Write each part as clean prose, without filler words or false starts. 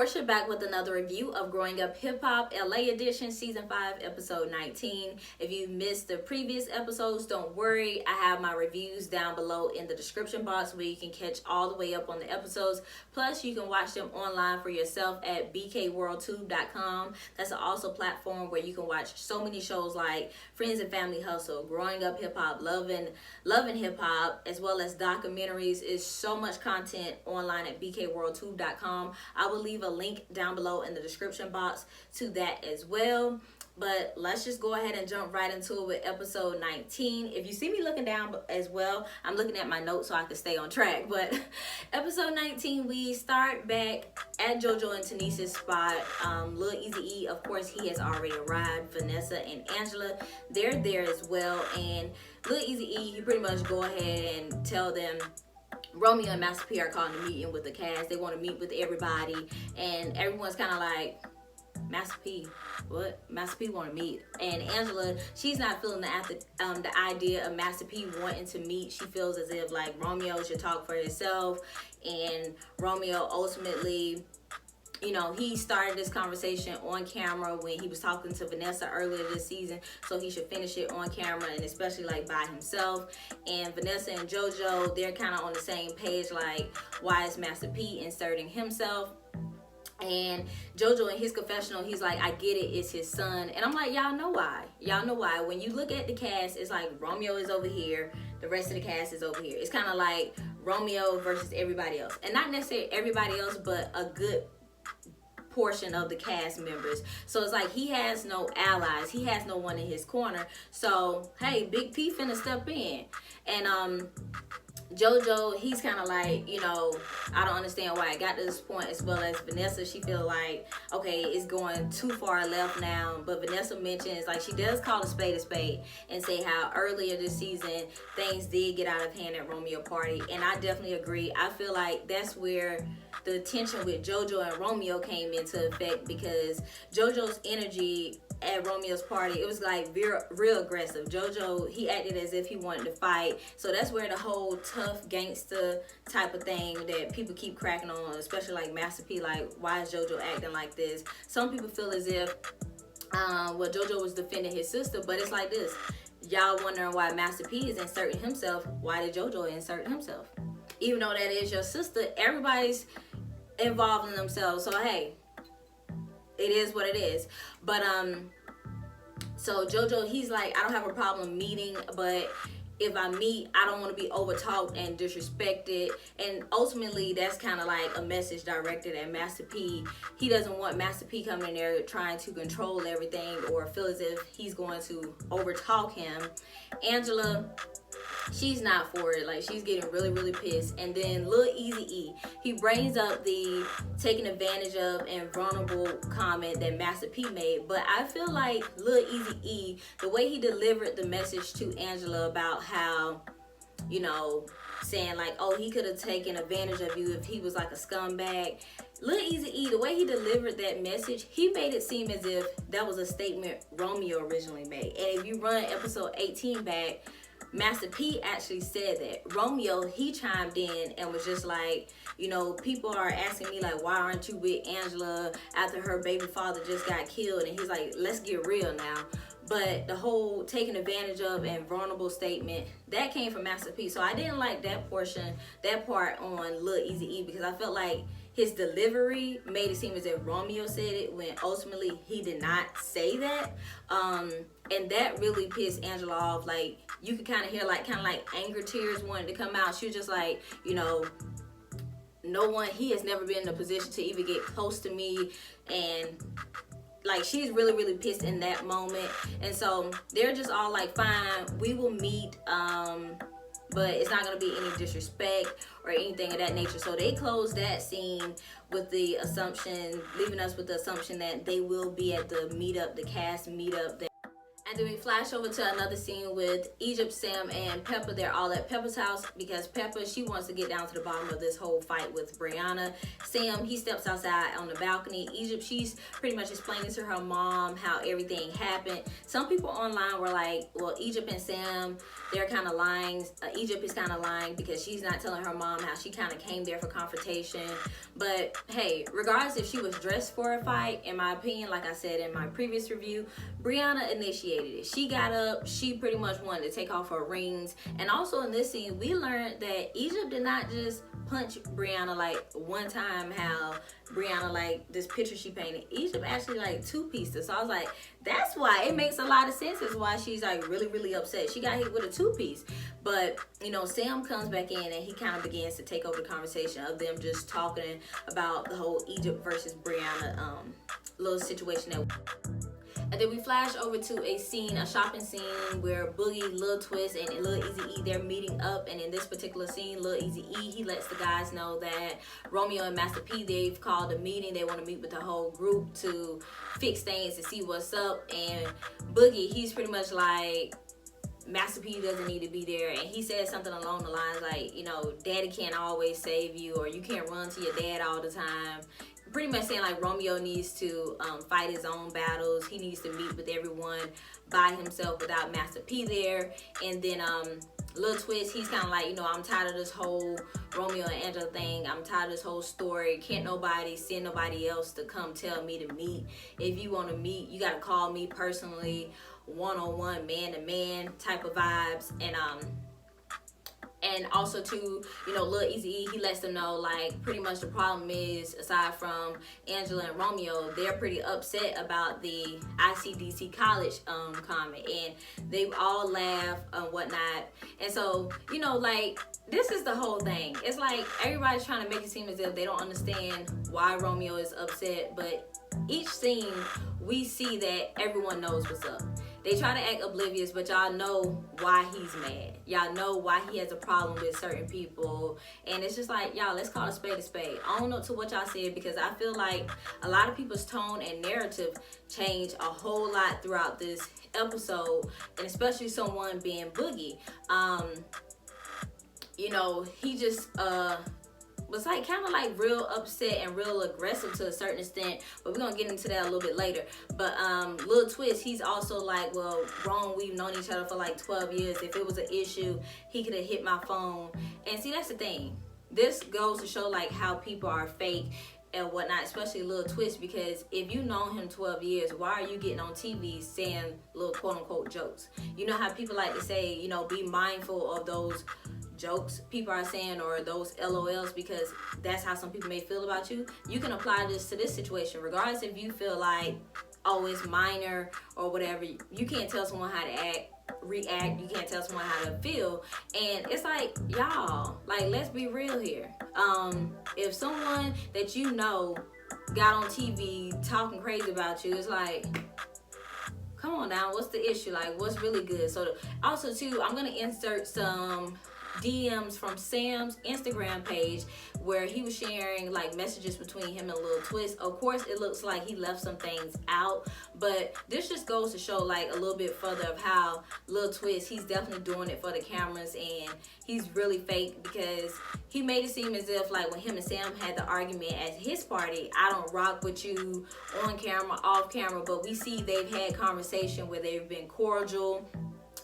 Portia back with another review of Growing Up Hip Hop LA Edition Season 5 Episode 19. If you missed the previous episodes, don't worry. I have my reviews down below in the description box where you can catch all the way up on the episodes. Plus, you can watch them online for yourself at bkworldtube.com. That's also a platform where you can watch so many shows like Friends and Family Hustle, Growing Up Hip Hop, Loving Hip Hop, as well as documentaries. Is so much content online at bkworldtube.com. I will leave a link down below in the description box to that as well. But let's just go ahead and jump right into it with episode 19. If you see me looking down as well, I'm looking at my notes so I can stay on track. But episode 19, we start back at Jojo and Sinise's spot. Lil Eazy-E, of course, he has already arrived. Vanessa and Angela, they're there as well. And Lil Eazy-E, he pretty much go ahead and tell them Romeo and Master P are calling a meeting with the cast. They want to meet with everybody, and everyone's kind of like, Master P, what? Master P want to meet. And Angela, she's not feeling the idea of Master P wanting to meet. She feels as if like Romeo should talk for himself, and Romeo ultimately, you know, he started this conversation on camera when he was talking to Vanessa earlier this season, so he should finish it on camera, and especially like by himself. And Vanessa and Jojo, they're kind of on the same page, like, why is Master P inserting himself? And Jojo in his confessional, he's like, I get it, it's his son. And I'm like, y'all know why. Y'all know why. When you look at the cast, it's like Romeo is over here, the rest of the cast is over here. It's kind of like Romeo versus everybody else. And not necessarily everybody else, but a good portion of the cast members. So it's like he has no allies, he has no one in his corner. So hey, Big P finna step in. And Jojo, he's kind of like, you know, I don't understand why it got to this point, as well as Vanessa. She feel like, okay, it's going too far left now. But Vanessa mentions, like, she does call a spade and say how earlier this season things did get out of hand at Romeo Party. And I definitely agree. I feel like that's where the tension with Jojo and Romeo came into effect, because Jojo's energy at Romeo's party, it was like real aggressive. Jojo, he acted as if he wanted to fight. So that's where the whole tough gangster type of thing that people keep cracking on, especially like Master P, like, why is Jojo acting like this? Some people feel as if well, Jojo was defending his sister, but it's like this. Y'all wondering why Master P is inserting himself. Why did Jojo insert himself? Even though that is your sister, everybody's involved in themselves. So hey, it is what it is. But so Jojo, he's like, I don't have a problem meeting, but if I meet, I don't want to be over-talked and disrespected. And ultimately, that's kind of like a message directed at Master P. He doesn't want Master P coming in there trying to control everything or feel as if he's going to over-talk him. Angela, she's not for it. Like, she's getting really pissed. And then Lil Eazy-E, he brings up the taking advantage of and vulnerable comment that Master P made. But I feel like Lil Eazy-E, the way he delivered the message to Angela about how, you know, saying like, oh, he could have taken advantage of you if he was like a scumbag. Lil Eazy-E, the way he delivered that message, he made it seem as if that was a statement Romeo originally made. And if you run episode 18 back, Master P actually said that. Romeo, he chimed in and was just like, you know, people are asking me like, why aren't you with Angela after her baby father just got killed? And he's like, let's get real now. But the whole taking advantage of and vulnerable statement, that came from Master P. So I didn't like that portion, that part on Lil Eazy-E, because I felt like his delivery made it seem as if Romeo said it when ultimately he did not say that. And that really pissed Angela off. Like, you could kind of hear like anger tears wanting to come out. She was just like, you know, no one, he has never been in a position to even get close to me. And like, she's really pissed in that moment. And so they're just all like, fine, we will meet, but it's not going to be any disrespect or anything of that nature. So they closed that scene with the assumption, leaving us with the assumption that they will be at the meetup, the cast meetup. And then we flash over to another scene with Egypt, Sam, and Pepper. They're all at Pepper's house because Pepper, she wants to get down to the bottom of this whole fight with Brianna. Sam, he steps outside on the balcony. Egypt, she's pretty much explaining to her mom how everything happened. Some people online were like, well, Egypt and Sam, they're kind of lying. Egypt is kind of lying because she's not telling her mom how she kind of came there for confrontation. But hey, regardless if she was dressed for a fight, in my opinion, like I said in my previous review, Brianna initiated it. She got up, she pretty much wanted to take off her rings. And also in this scene, we learned that Egypt did not just punch Brianna like one time, how Brianna, like this picture she painted, Egypt actually like two-pieced her. So I was like, that's why it makes a lot of sense as why she's like really upset. She got hit with a two-piece. But you know, Sam comes back in and he kind of begins to take over the conversation of them just talking about the whole Egypt versus Brianna little situation that. And then we flash over to a shopping scene where Boogie, Lil Twist, and Lil Eazy-E, they're meeting up. And in this particular scene, Lil Eazy-E, he lets the guys know that Romeo and Master P, they've called a meeting. They want to meet with the whole group to fix things, to see what's up. And Boogie, he's pretty much like, Master P doesn't need to be there. And he said something along the lines like, you know, daddy can't always save you, or you can't run to your dad all the time. Pretty much saying like Romeo needs to fight his own battles. He needs to meet with everyone by himself without Master P there. And then Lil Twist, he's kind of like, you know, I'm tired of this whole Romeo and Angela thing. I'm tired of this whole story. Can't nobody send nobody else to come tell me to meet. If you want to meet, you got to call me personally, one-on-one, man-to-man type of vibes. And also too, you know, Lil Eazy-E, he lets them know like pretty much the problem is, aside from Angela and Romeo, they're pretty upset about the ICDC college comment, and they all laugh and whatnot. And so, you know, like, this is the whole thing. It's like everybody's trying to make it seem as if they don't understand why Romeo is upset, but each scene we see that everyone knows what's up. They try to act oblivious, but y'all know why he's mad. Y'all know why he has a problem with certain people. And it's just like, y'all, let's call a spade a spade. I don't know to what y'all said, because I feel like a lot of people's tone and narrative changed a whole lot throughout this episode, and especially someone being Boogie. You know, he just was like kind of like real upset and real aggressive to a certain extent, but we're gonna get into that a little bit later. But Lil Twist, he's also like, well, wrong, we've known each other for like 12 years. If it was an issue, he could have hit my phone. And see, that's the thing, this goes to show like how people are fake and whatnot, especially Lil Twist, because if you known him 12 years, why are you getting on TV saying little quote-unquote jokes? You know how people like to say, you know, be mindful of those jokes people are saying, or those LOLs, because that's how some people may feel about you. You can apply this to this situation, regardless if you feel like, oh, it's minor or whatever. You can't tell someone how to react. You can't tell someone how to feel. And it's like, y'all, like, let's be real here. If someone that you know got on TV talking crazy about you, it's like, come on now, what's the issue? Like, what's really good? So also too, I'm gonna insert some DMs from Sam's Instagram page where he was sharing like messages between him and Lil Twist. Of course, it looks like he left some things out, but this just goes to show like a little bit further of how Lil Twist, he's definitely doing it for the cameras, and he's really fake, because he made it seem as if like when him and Sam had the argument at his party, I don't rock with you on camera, off camera, but we see they've had conversation where they've been cordial.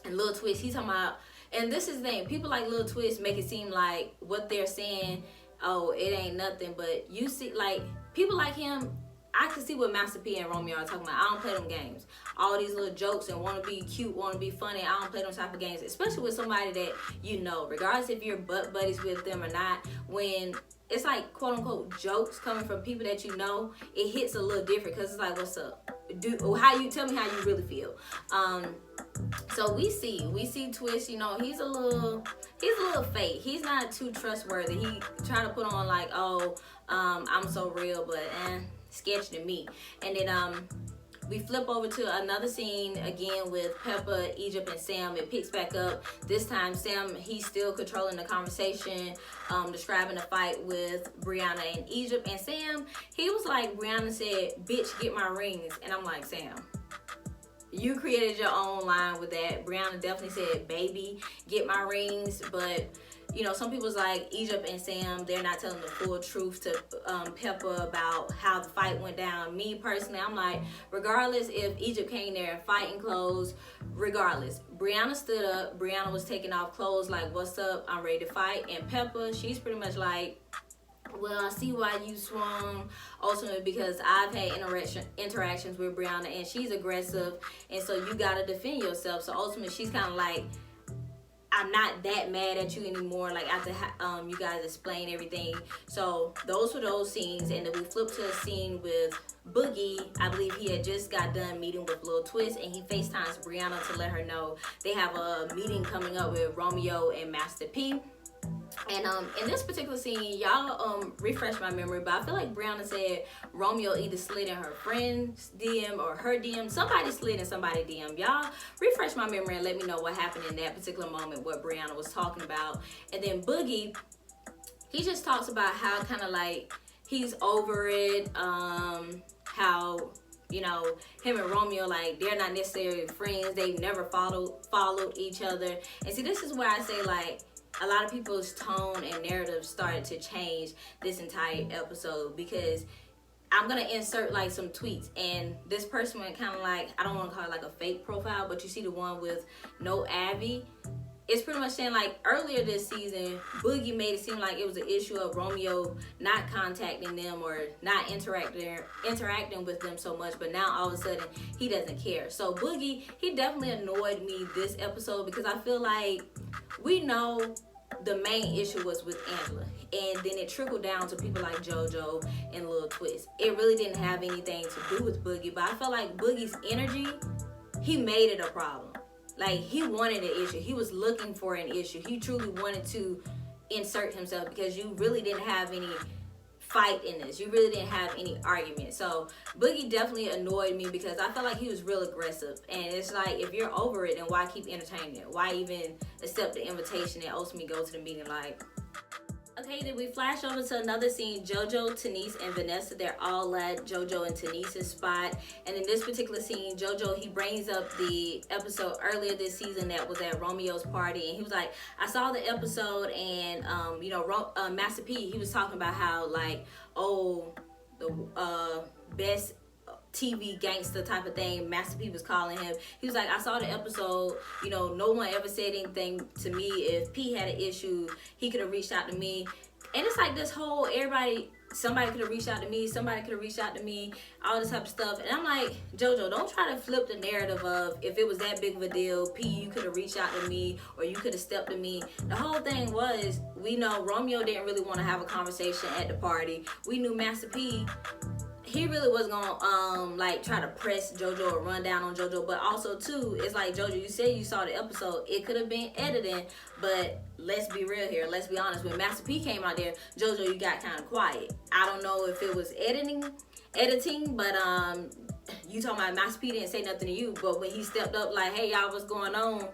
And Lil Twist, he's talking about, and this is the thing, people like Lil Twist make it seem like what they're saying, oh, it ain't nothing. But you see, like, people like him, I can see what Master P and Romeo are talking about. I don't play them games. All these little jokes and want to be cute, want to be funny, I don't play them type of games, especially with somebody that you know, regardless if you're butt buddies with them or not. When it's like quote unquote jokes coming from people that you know, it hits a little different, because it's like, what's up? How you tell me how you really feel. So we see Twist, you know, he's a little fake. He's not too trustworthy. He trying to put on like, oh, I'm so real, but sketchy to me. And then we flip over to another scene again with Pepper, Egypt, and Sam. It picks back up. This time, Sam, he's still controlling the conversation, describing the fight with Brianna and Egypt. And Sam, he was like, Brianna said, bitch, get my rings. And I'm like, Sam, you created your own line with that. Brianna definitely said, baby, get my rings. But, you know, some people's like Egypt and Sam, they're not telling the full truth to Peppa about how the fight went down. Me personally, I'm like, regardless if Egypt came there in fighting clothes, regardless, Brianna stood up. Brianna was taking off clothes like, what's up? I'm ready to fight. And Peppa, she's pretty much like, well, I see why you swung, ultimately because I've had interactions with Brianna and she's aggressive, and so you gotta defend yourself. So ultimately she's kind of like, I'm not that mad at you anymore, like after you guys explain everything. So those were those scenes, and then we flipped to a scene with Boogie. I believe he had just got done meeting with Lil Twist, and he FaceTimes Brianna to let her know they have a meeting coming up with Romeo and Master P. And in this particular scene, y'all refresh my memory, but I feel like Brianna said Romeo either slid in her friend's DM or her DM. Somebody slid in somebody's DM. Y'all refresh my memory and let me know what happened in that particular moment, what Brianna was talking about. And then Boogie, he just talks about how kind of like he's over it, how, you know, him and Romeo, like, they're not necessarily friends. They've never followed each other. And see, this is where I say, like, a lot of people's tone and narrative started to change this entire episode, because I'm gonna insert like some tweets, and this person went kind of like, I don't want to call it like a fake profile, but you see the one with no Abby. It's pretty much saying like earlier this season, Boogie made it seem like it was an issue of Romeo not contacting them or not interacting with them so much, but now all of a sudden he doesn't care. So Boogie, he definitely annoyed me this episode, because I feel like we know the main issue was with Angela, and then it trickled down to people like Jojo and Lil Twist. It really didn't have anything to do with Boogie, but I felt like Boogie's energy, he made it a problem. Like, he wanted an issue. He was looking for an issue. He truly wanted to insert himself, because you really didn't have any fight in this. You really didn't have any argument. So Boogie definitely annoyed me, because I felt like he was real aggressive. And it's like, if you're over it, then why keep entertaining it? Why even accept the invitation and ultimately go to the meeting? Like, okay, then we flash over to another scene. Jojo, Sinise, and Vanessa, they're all at Jojo and Sinise's spot. And in this particular scene, Jojo, he brings up the episode earlier this season that was at Romeo's party. And he was like, I saw the episode, and, you know, Master P, he was talking about how, like, oh, the best TV gangster type of thing Master P was calling him. He was like, I saw the episode, you know, no one ever said anything to me. If P had an issue, he could have reached out to me. And it's like this whole, somebody could have reached out to me, somebody could have reached out to me, all this type of stuff. And I'm like, Jojo, don't try to flip the narrative of, if it was that big of a deal, P, you could have reached out to me, or you could have stepped to me. The whole thing was, we know Romeo didn't really want to have a conversation at the party. We knew Master P, he really was gonna like try to press Jojo or run down on Jojo. But also too, it's like, Jojo, you said you saw the episode, it could have been editing, but let's be real here, let's be honest, when Master P came out there, Jojo, you got kind of quiet. I don't know if it was editing, but you talking about Master P didn't say nothing to you, but when he stepped up like, hey y'all, what's going on,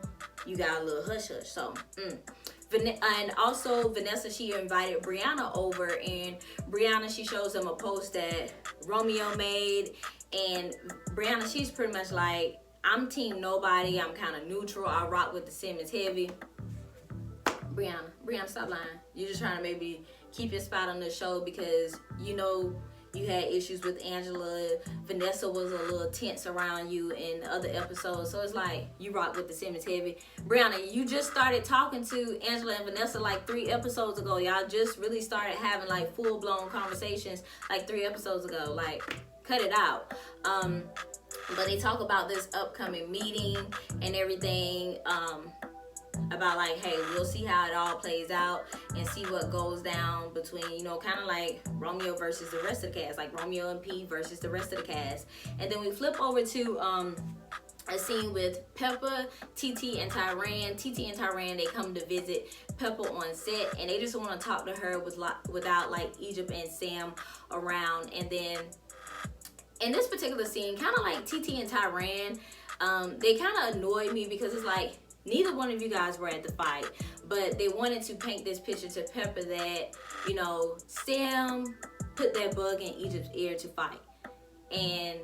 you got a little hush hush. So and also Vanessa, she invited Brianna over, and Brianna, she shows them a post that Romeo made, and Brianna, she's pretty much like, I'm team nobody, I'm kind of neutral, I rock with the Simmons heavy. Brianna, stop lying. You're just trying to maybe keep your spot on the show because you know you had issues with Angela. Vanessa was a little tense around you in other episodes. So it's like, you rock with the Simmons heavy. Brianna, you just started talking to Angela and Vanessa like 3 episodes ago. Y'all just really started having like full-blown conversations like 3 episodes ago. Like, cut it out. But they talk about this upcoming meeting and everything. About like, hey, we'll see how it all plays out and see what goes down between, you know, kind of like Romeo versus the rest of the cast, like Romeo and P versus the rest of the cast. And then we flip over to a scene with Peppa, TT, and Tyrande. TT and Tyrande, they come to visit Peppa on set, and they just want to talk to her without like Egypt and Sam around. And then in this particular scene, kind of like TT and Tyrande, they kind of annoyed me because it's like, neither one of you guys were at the fight, but they wanted to paint this picture to Peppa that, you know, Sam put that bug in Egypt's ear to fight. And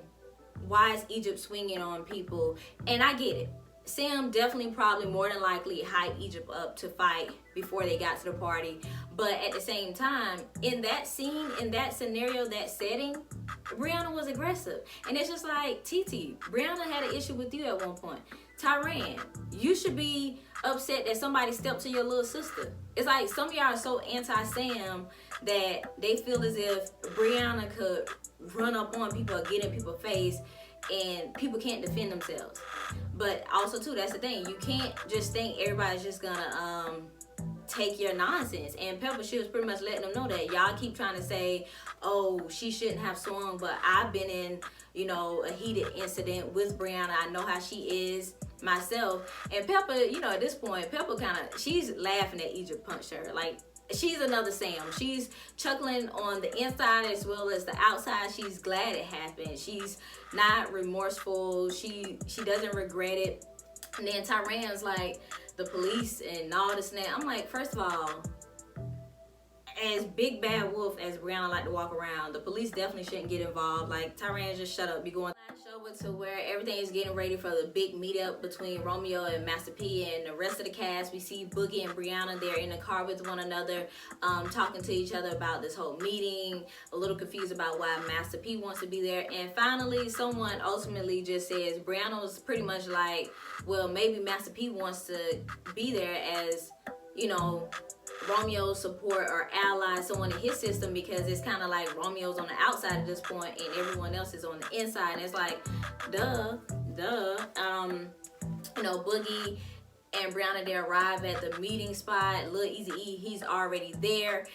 why is Egypt swinging on people? And I get it. Sam definitely probably more than likely hyped Egypt up to fight before they got to the party. But at the same time, in that scene, in that scenario, that setting, Brianna was aggressive. And it's just like, TT, Brianna had an issue with you at one point. Tyrande, you should be upset that somebody stepped to your little sister. It's like some of y'all are so anti-Sam that they feel as if Brianna could run up on people or get in people's face and people can't defend themselves. But also too, that's the thing, you can't just think everybody's just gonna take your nonsense. And Pepper, she was pretty much letting them know that y'all keep trying to say, oh, she shouldn't have swung, but I've been in, you know, a heated incident with Brianna. I know how she is myself. And Pepper, you know, at this point, Pepper she's laughing at Egypt punched her. Like, she's another Sam. She's chuckling on the inside as well as the outside. She's glad it happened. She's not remorseful. She doesn't regret it. And then Tyrande's like, the police and all this and that. I'm like, first of all, as big bad wolf as Brianna like to walk around, the police definitely shouldn't get involved. Like, Tyrande, just shut up. Be going over to where everything is getting ready for the big meetup between Romeo and Master P and the rest of the cast. We see Boogie and Brianna. They're in the car with one another, talking to each other about this whole meeting, a little confused about why Master P wants to be there. And finally, someone ultimately just says, Brianna was pretty much like, well, maybe Master P wants to be there as, you know, Romeo's support or ally, someone in his system, because it's kind of like Romeo's on the outside at this point and everyone else is on the inside. And it's like, duh. You know, Boogie and Brianna, they arrive at the meeting spot. Lil Easy E, he's already there,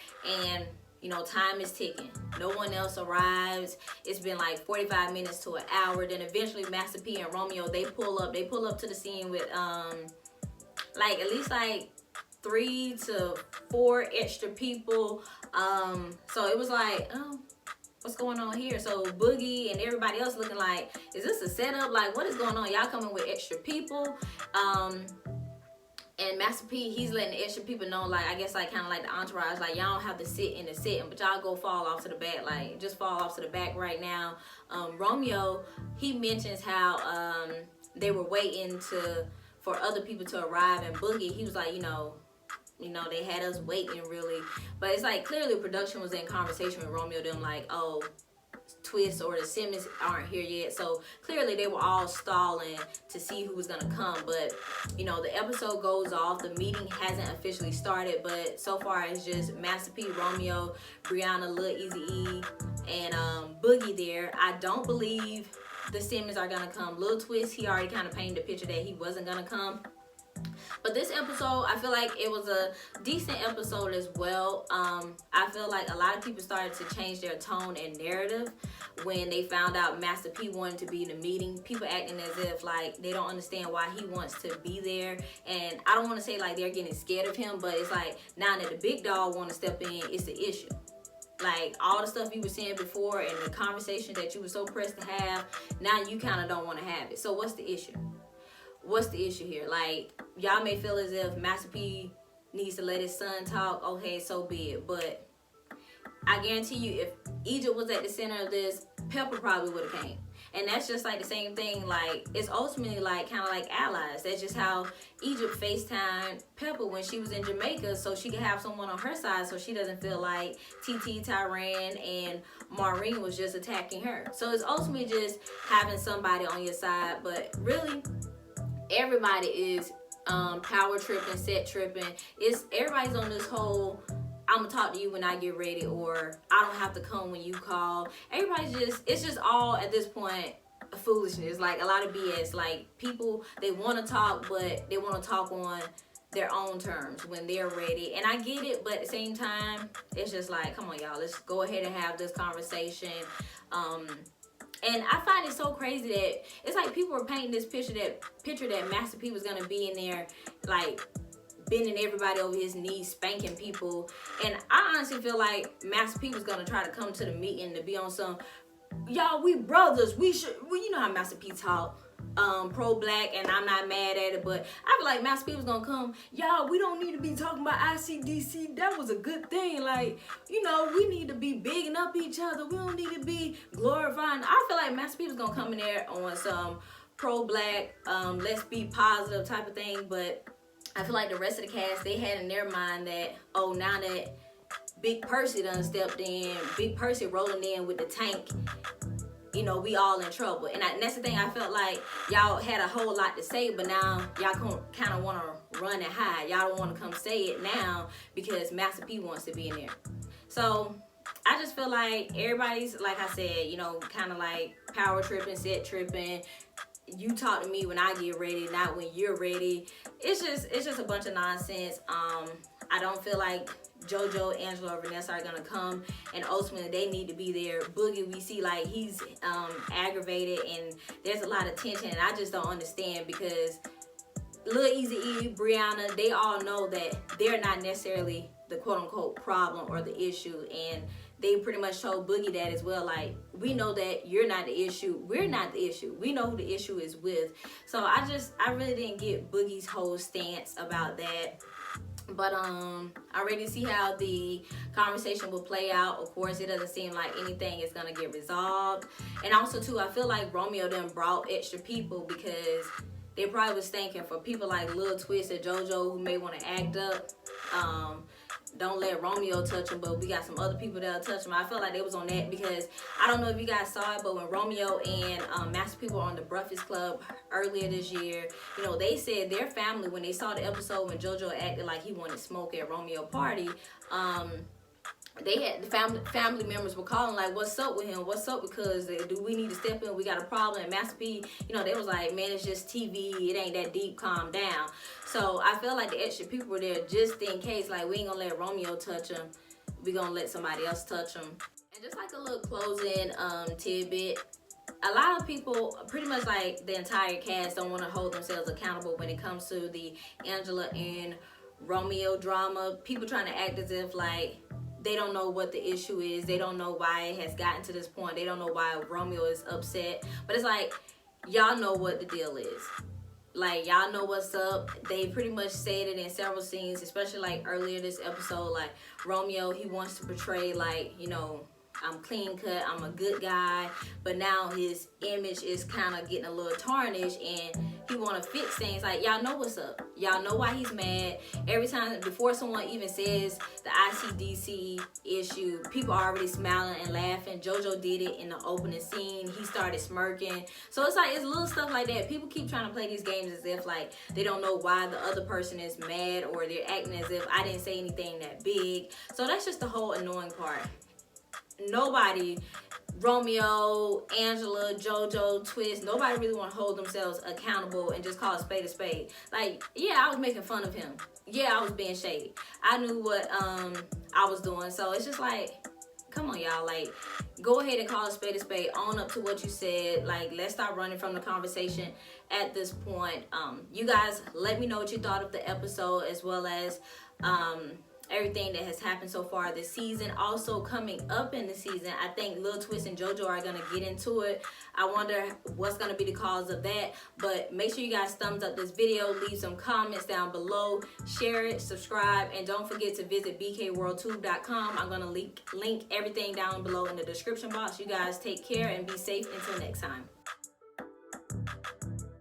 and you know, time is ticking. No one else arrives. It's been like 45 minutes to an hour. Then eventually Master P and Romeo, they pull up to the scene with like at least like 3 to 4 extra people. So it was like, oh, what's going on here? So Boogie and everybody else looking like, is this a setup? Like, what is going on? Y'all coming with extra people? And Master P, he's letting the extra people know, like, I guess like kind of like the entourage, like, y'all don't have to sit in the setting, but y'all go fall off to the back, like just fall off to the back right now. Romeo, he mentions how they were waiting for other people to arrive, and Boogie, he was like, you know, they had us waiting really. But it's like clearly production was in conversation with Romeo, them like, oh, Twist or the Simmons aren't here yet. So clearly they were all stalling to see who was gonna come. But you know, the episode goes off, the meeting hasn't officially started, but so far it's just Master P, Romeo, Brianna, Lil Easy E, and Boogie there. I don't believe the Simmons are gonna come. Lil Twist, he already kind of painted a picture that he wasn't gonna come. But this episode, I feel like it was a decent episode as well. I feel like a lot of people started to change their tone and narrative when they found out Master P wanted to be in the meeting. People acting as if like they don't understand why he wants to be there. And I don't want to say like they're getting scared of him, but it's like now that the big dog want to step in, it's the issue. Like all the stuff you were saying before and the conversation that you were so pressed to have, now you kind of don't want to have it. So what's the issue? What's the issue here? Like, y'all may feel as if Master P needs to let his son talk. Okay, so be it. But I guarantee you, if Egypt was at the center of this, Pepper probably would have came. And that's just like the same thing. Like, it's ultimately like kind of like allies. That's just how Egypt FaceTimed Pepper when she was in Jamaica, so she could have someone on her side, so she doesn't feel like TT, Tyrande, and Maureen was just attacking her. So it's ultimately just having somebody on your side. But really, everybody is power tripping, set tripping. Everybody's on this whole I'm gonna talk to you when I get ready, or I don't have to come when you call. It's just all at this point foolishness, like a lot of BS. Like people, they want to talk, but they want to talk on their own terms when they're ready. And I get it, but at the same time, it's just like, come on y'all, let's go ahead and have this conversation. And I find it so crazy that it's like people were painting this picture that Master P was gonna be in there, like bending everybody over his knees, spanking people. And I honestly feel like Master P was gonna try to come to the meeting to be on some, y'all, we brothers, you know how Master P talk. pro-black, and I'm not mad at it, but I feel like Master P was gonna come, y'all, we don't need to be talking about ICDC. That was a good thing. Like, you know, we need to be bigging up each other. We don't need to be glorifying. I feel like Master P was gonna come in there on some pro-black, let's be positive type of thing, but I feel like the rest of the cast, they had in their mind that, oh, now that Big Percy done stepped in, Big Percy rolling in with the tank, you know, we all in trouble. And that's the thing, I felt like y'all had a whole lot to say, but now y'all kind of want to run and hide. Y'all don't want to come say it now because Master P wants to be in there. So I just feel like everybody's, like I said, you know, kind of like power tripping, set tripping. You talk to me when I get ready, not when you're ready. It's just a bunch of nonsense. I don't feel like Jojo, Angela, or Vanessa are gonna come, and ultimately they need to be there. Boogie, we see like he's aggravated, and there's a lot of tension, and I just don't understand because Lil Eazy-E, Brianna, they all know that they're not necessarily the quote-unquote problem or the issue, and they pretty much told Boogie that as well. Like, we know that you're not the issue. We're not the issue. We know who the issue is with. So I really didn't get Boogie's whole stance about that. But I'm ready to see how the conversation will play out. Of course, it doesn't seem like anything is gonna get resolved. And also too, I feel like Romeo done brought extra people because they probably was thinking for people like Lil Twist or Jojo who may want to act up. Don't let Romeo touch him, but we got some other people that'll touch him. I felt like they was on that because I don't know if you guys saw it, but when Romeo and Master P were on the Breakfast Club earlier this year, you know, they said their family, when they saw the episode when Jojo acted like he wanted smoke at Romeo Party, they had the family members were calling like, what's up with him? What's up? Because do we need to step in? We got a problem. And Master P, you know, they was like, man, it's just TV. It ain't that deep. Calm down. So I feel like the extra people were there just in case. Like, we ain't gonna let Romeo touch him. We gonna let somebody else touch him. And just like a little closing tidbit, a lot of people, pretty much like the entire cast, don't want to hold themselves accountable when it comes to the Angela and Romeo drama. People trying to act as if like they don't know what the issue is. They don't know why it has gotten to this point. They don't know why Romeo is upset. But it's like, y'all know what the deal is. Like, y'all know what's up. They pretty much said it in several scenes, especially like earlier this episode. Like, Romeo, he wants to portray like, you know, I'm clean cut, I'm a good guy, but now his image is kind of getting a little tarnished and he want to fix things. Like, y'all know what's up. Y'all know why he's mad. Every time, before someone even says the ICDC issue, people are already smiling and laughing. Jojo did it in the opening scene. He started smirking. So it's like, it's little stuff like that. People keep trying to play these games as if like they don't know why the other person is mad, or they're acting as if I didn't say anything that big. So that's just the whole annoying part. Nobody, Romeo, Angela, Jojo, Twist, nobody really want to hold themselves accountable and just call a spade a spade. Like, yeah, I was making fun of him. Yeah, I was being shady. I knew what I was doing. So it's just like, come on, y'all. Like, go ahead and call a spade a spade. Own up to what you said. Like, let's stop running from the conversation at this point. You guys, let me know what you thought of the episode, as well as everything that has happened so far this season. Also coming up in the season, I think Lil Twist and Jojo are going to get into it. I wonder what's going to be the cause of that. But make sure you guys thumbs up this video, leave some comments down below, share it, subscribe, and don't forget to visit bkworldtube.com. I'm going to link everything down below in the description box. You guys take care and be safe until next time.